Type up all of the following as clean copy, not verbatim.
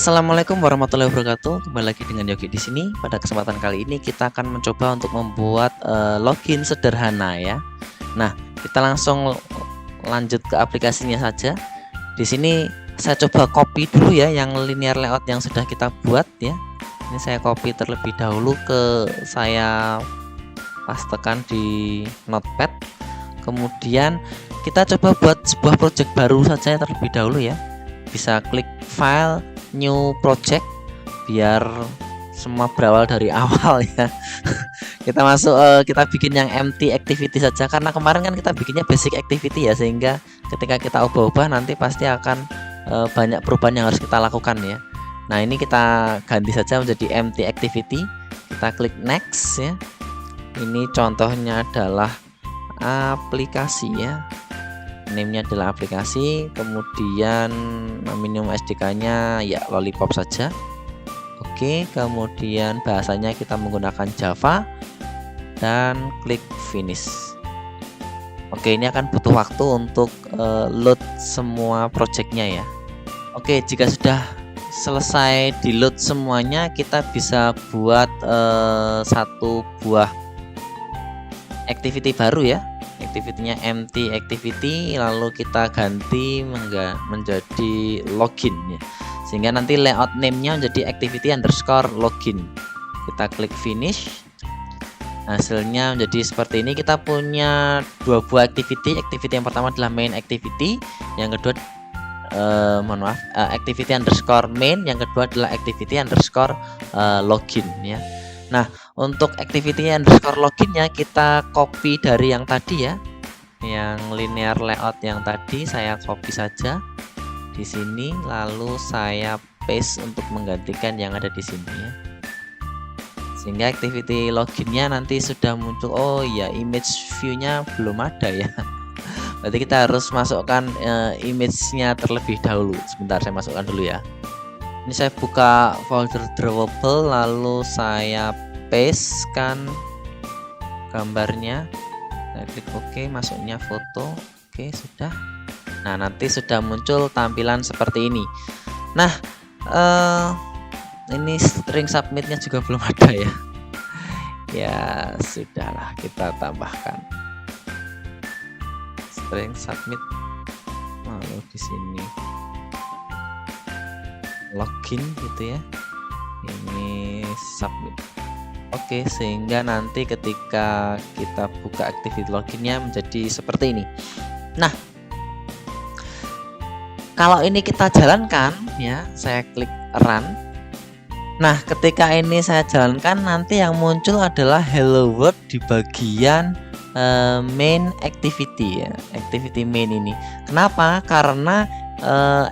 Assalamualaikum warahmatullahi wabarakatuh. Kembali lagi dengan Yogi di sini. Pada kesempatan kali ini kita akan mencoba untuk membuat login sederhana ya. Nah, kita langsung lanjut ke aplikasinya saja. Di sini saya coba copy dulu ya yang linear layout yang sudah kita buat ya. Ini saya copy terlebih dahulu saya pastekan di notepad. Kemudian kita coba buat sebuah project baru saja terlebih dahulu ya. Bisa klik file, new project biar semua berawal dari awal ya. Kita masuk kita bikin yang empty activity saja karena kemarin kan kita bikinnya basic activity ya, sehingga ketika kita ubah-ubah nanti pasti akan banyak perubahan yang harus kita lakukan ya. Nah, ini kita ganti saja menjadi empty activity. Kita klik next ya. Ini contohnya adalah aplikasi ya. Name-nya adalah aplikasi, kemudian minimum SDK-nya ya lollipop saja. Oke, kemudian bahasanya kita menggunakan Java dan klik finish. Oke, ini akan butuh waktu untuk load semua projectnya ya. Oke, jika sudah selesai di load semuanya, kita bisa buat satu buah activity baru ya. Activity-nya empty activity, lalu kita ganti menjadi login ya, sehingga nanti layout name-nya menjadi activity underscore login. Kita klik finish, hasilnya menjadi seperti ini. Kita punya dua buah activity. Activity yang pertama adalah main activity, yang kedua activity underscore main, yang kedua adalah activity underscore login ya. Nah, untuk activity underscore loginnya kita copy dari yang tadi ya, yang linear layout yang tadi saya copy saja di sini, lalu saya paste untuk menggantikan yang ada di sini ya, sehingga activity loginnya nanti sudah muncul. Oh ya, image view-nya belum ada ya. Berarti kita harus masukkan image-nya terlebih dahulu. Sebentar, saya masukkan dulu ya. Ini saya buka folder drawable, lalu saya pastekan gambarnya. Saya klik OK, masuknya foto. Oke, sudah. Nah, nanti sudah muncul tampilan seperti ini. Nah, ini string submitnya juga belum ada ya. Ya sudahlah, kita tambahkan string submit. Lalu di sini login gitu ya, ini submit. Oke, sehingga nanti ketika kita buka activity loginnya menjadi seperti ini. Nah, kalau ini kita jalankan ya, saya klik run. Nah, ketika ini saya jalankan, nanti yang muncul adalah hello world di bagian main activity ya, activity main ini. Kenapa? Karena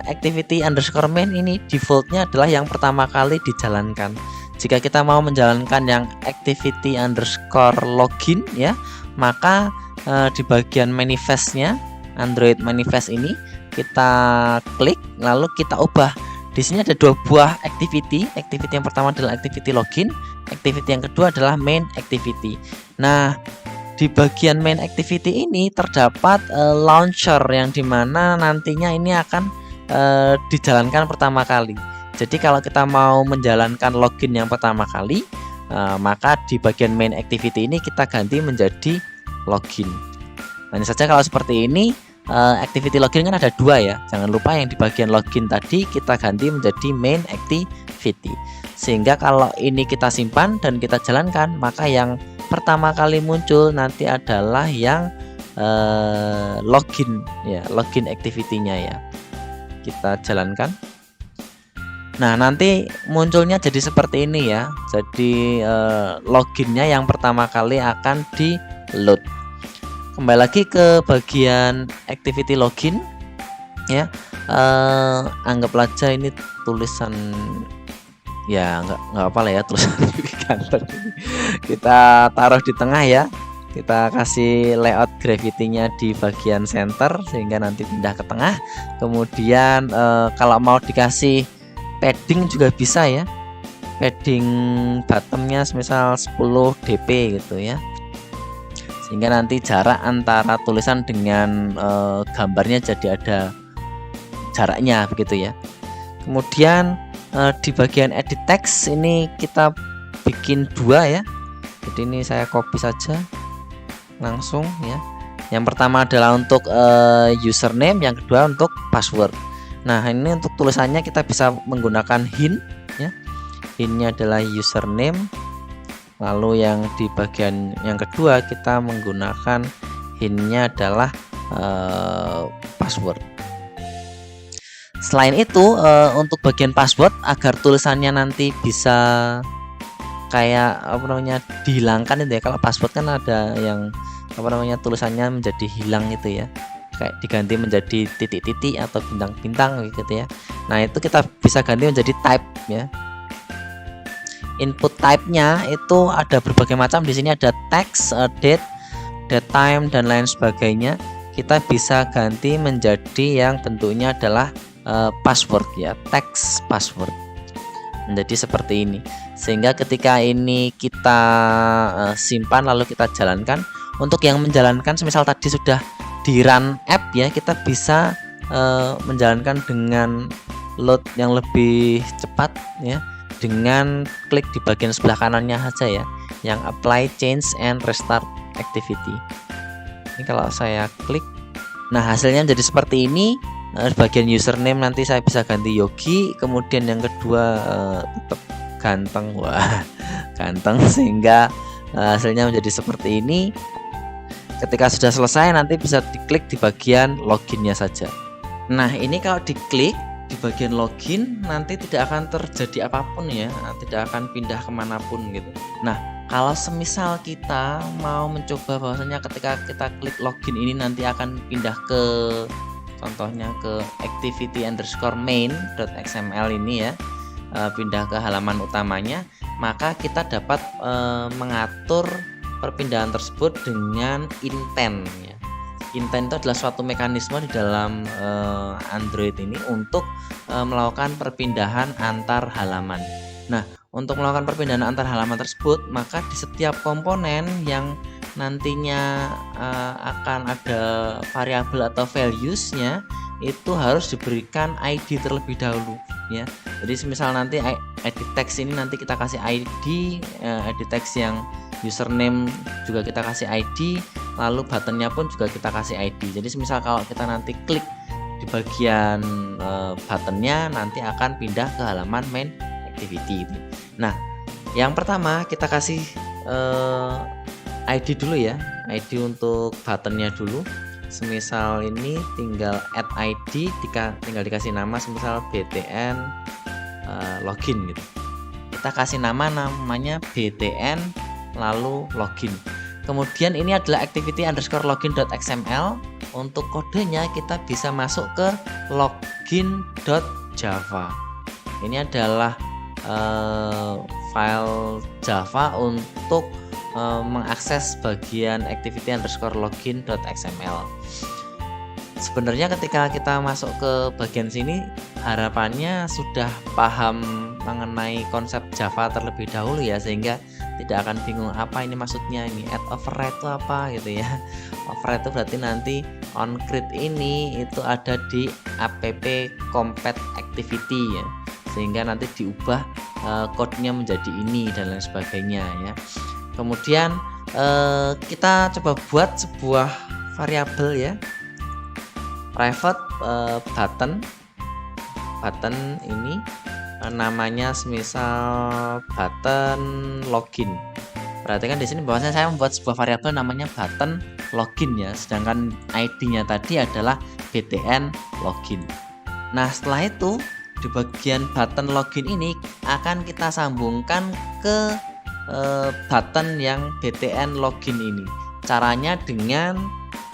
activity underscore main ini defaultnya adalah yang pertama kali dijalankan. Jika kita mau menjalankan yang activity underscore login ya, maka di bagian manifestnya, Android manifest ini kita klik, lalu kita ubah. Di sini ada dua buah activity. Activity yang pertama adalah activity login, activity yang kedua adalah main activity. Nah, di bagian main activity ini terdapat launcher yang dimana nantinya ini akan dijalankan pertama kali. Jadi kalau kita mau menjalankan login yang pertama kali, maka di bagian main activity ini kita ganti menjadi login. Hanya saja kalau seperti ini, activity login kan ada dua ya. Jangan lupa yang di bagian login tadi kita ganti menjadi main activity. Sehingga kalau ini kita simpan dan kita jalankan, maka yang pertama kali muncul nanti adalah yang login ya, login activity-nya ya. Kita jalankan. Nah, nanti munculnya jadi seperti ini ya. Jadi loginnya yang pertama kali akan di load. Kembali lagi ke bagian activity login ya. Anggaplah aja ini tulisan ya, nggak apa lah ya, tulisan kantor. Kita taruh di tengah ya. Kita kasih layout gravity-nya di bagian center sehingga nanti pindah ke tengah. Kemudian kalau mau dikasih padding juga bisa ya. Padding bottomnya misal 10 dp gitu ya, sehingga nanti jarak antara tulisan dengan gambarnya jadi ada jaraknya begitu ya. Kemudian di bagian edit text ini kita bikin 2 ya. Jadi ini saya copy saja langsung ya. Yang pertama adalah untuk username, yang kedua untuk password. Nah, ini untuk tulisannya kita bisa menggunakan hint ya. Hintnya adalah username. Lalu yang di bagian yang kedua kita menggunakan hintnya adalah password. Selain itu untuk bagian password agar tulisannya nanti bisa kayak dihilangkan itu ya. Kalau password kan ada yang tulisannya menjadi hilang itu ya, kayak diganti menjadi titik-titik atau bintang-bintang gitu ya. Nah, itu kita bisa ganti menjadi type ya. Input type-nya itu ada berbagai macam. Di sini ada text, date, time dan lain sebagainya. Kita bisa ganti menjadi yang bentuknya adalah password ya, text password. Menjadi seperti ini. Sehingga ketika ini kita simpan lalu kita jalankan. Untuk yang menjalankan semisal tadi sudah di run app ya, kita bisa menjalankan dengan load yang lebih cepat ya, dengan klik di bagian sebelah kanannya saja ya, yang apply, change and restart activity. Ini kalau saya klik, nah hasilnya menjadi seperti ini. Bagian username nanti saya bisa ganti Yogi, kemudian yang kedua tetap ganteng, wah ganteng, sehingga hasilnya menjadi seperti ini. Ketika sudah selesai nanti bisa diklik di bagian loginnya saja. Nah, ini kalau diklik di bagian login nanti tidak akan terjadi apapun ya, tidak akan pindah kemanapun gitu. Nah, kalau semisal kita mau mencoba bahwasanya ketika kita klik login ini nanti akan pindah ke, contohnya ke activity_main.xml ini ya, pindah ke halaman utamanya, maka kita dapat mengatur perpindahan tersebut dengan intent ya. Intent itu adalah suatu mekanisme di dalam Android ini untuk melakukan perpindahan antar halaman. Nah, untuk melakukan perpindahan antar halaman tersebut, maka di setiap komponen yang nantinya akan ada variabel atau values-nya itu harus diberikan ID terlebih dahulu ya. Jadi misal nanti edit text ini nanti kita kasih ID, edit text yang username juga kita kasih ID, lalu buttonnya pun juga kita kasih ID. Jadi misal kalau kita nanti klik di bagian buttonnya nanti akan pindah ke halaman main activity. Nah, yang pertama kita kasih ID dulu ya, ID untuk buttonnya dulu. Semisal ini tinggal add ID, tinggal dikasih nama semisal BTN login gitu. Kita kasih namanya BTN lalu login. Kemudian ini adalah activity_login.xml. Untuk kodenya kita bisa masuk ke login.java. Ini adalah file Java untuk mengakses bagian activity_login.xml. Sebenarnya ketika kita masuk ke bagian sini, harapannya sudah paham mengenai konsep Java terlebih dahulu ya, sehingga tidak akan bingung apa ini maksudnya, ini add override itu apa gitu ya. Override itu berarti nanti onCreate ini itu ada di app compat activity ya, sehingga nanti diubah kodenya menjadi ini dan lain sebagainya ya. Kemudian kita coba buat sebuah variabel ya, private button ini namanya semisal button login. Perhatikan di sini bahwasanya saya membuat sebuah variabel namanya button login ya, sedangkan ID-nya tadi adalah btn login. Nah, setelah itu di bagian button login ini akan kita sambungkan ke button yang btn login ini. Caranya dengan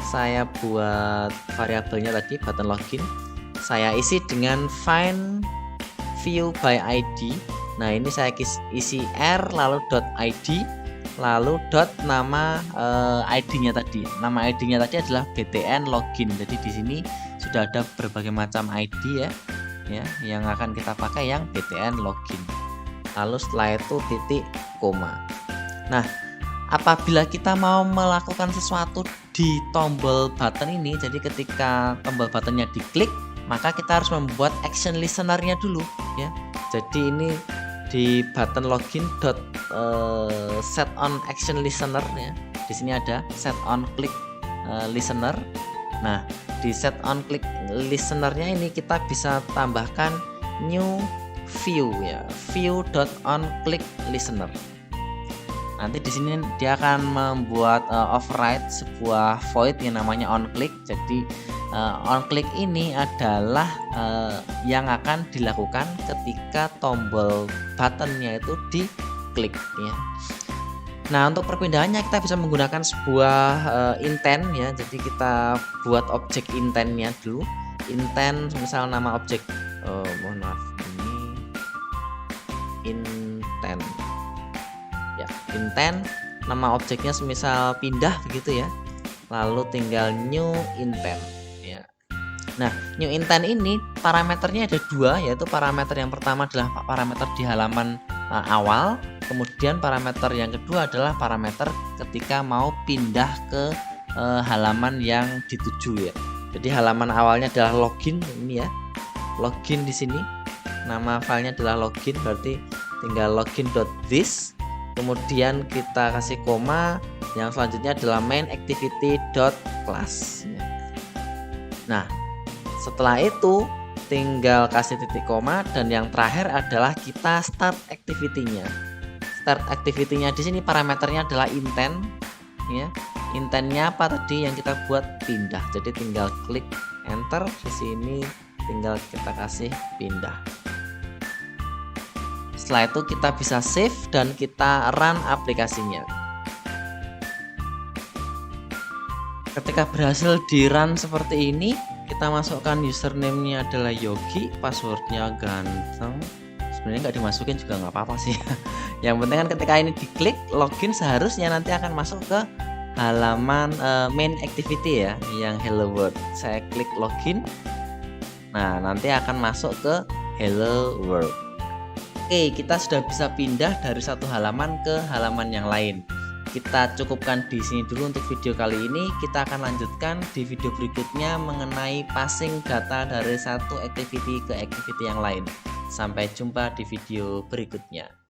saya buat variabelnya tadi button login, saya isi dengan find view by ID. Nah, ini saya isi r lalu .id lalu nama ID-nya tadi. Nama ID-nya tadi adalah btn login. Jadi di sini sudah ada berbagai macam ID ya, yang akan kita pakai yang btn login. Lalu setelah itu titik koma. Nah, apabila kita mau melakukan sesuatu di tombol button ini, jadi ketika tombol buttonnya diklik, maka kita harus membuat action listener-nya dulu ya. Jadi ini di button login set on action listener ya. Di sini ada set on click listener. Nah, di set on click listener-nya ini kita bisa tambahkan new view ya, view.on click listener. Nanti di sini dia akan membuat override sebuah void yang namanya on click. Jadi on click ini adalah yang akan dilakukan ketika tombol buttonnya itu diklik ya. Nah, untuk perpindahannya kita bisa menggunakan sebuah intent ya. Jadi kita buat objek intentnya dulu. Intent misal nama objek mohon maaf, ini intent ya, intent nama objeknya semisal pindah begitu ya, lalu tinggal new intent ya. Nah, new intent ini parameternya ada dua, yaitu parameter yang pertama adalah parameter di halaman awal, kemudian parameter yang kedua adalah parameter ketika mau pindah ke halaman yang dituju ya. Jadi halaman awalnya adalah login ini ya, login di sini, nama filenya adalah login, berarti tinggal login.this. Kemudian kita kasih koma, yang selanjutnya adalah main activity.class. Nah, setelah itu tinggal kasih titik koma, dan yang terakhir adalah kita start activity-nya. Start activity-nya di sini parameternya adalah intent ya. Intentnya apa tadi yang kita buat? Pindah. Jadi tinggal klik enter di sini, tinggal kita kasih pindah. Setelah itu kita bisa save dan kita run aplikasinya. Ketika berhasil di run seperti ini, kita masukkan username-nya adalah Yogi, passwordnya ganteng. Sebenarnya nggak dimasukin juga nggak apa-apa sih. Yang penting kan ketika ini diklik login, seharusnya nanti akan masuk ke halaman main activity ya, yang hello world. Saya klik login, nah nanti akan masuk ke hello world. Oke, kita sudah bisa pindah dari satu halaman ke halaman yang lain. Kita cukupkan di sini dulu untuk video kali ini. Kita akan lanjutkan di video berikutnya mengenai passing data dari satu activity ke activity yang lain. Sampai jumpa di video berikutnya.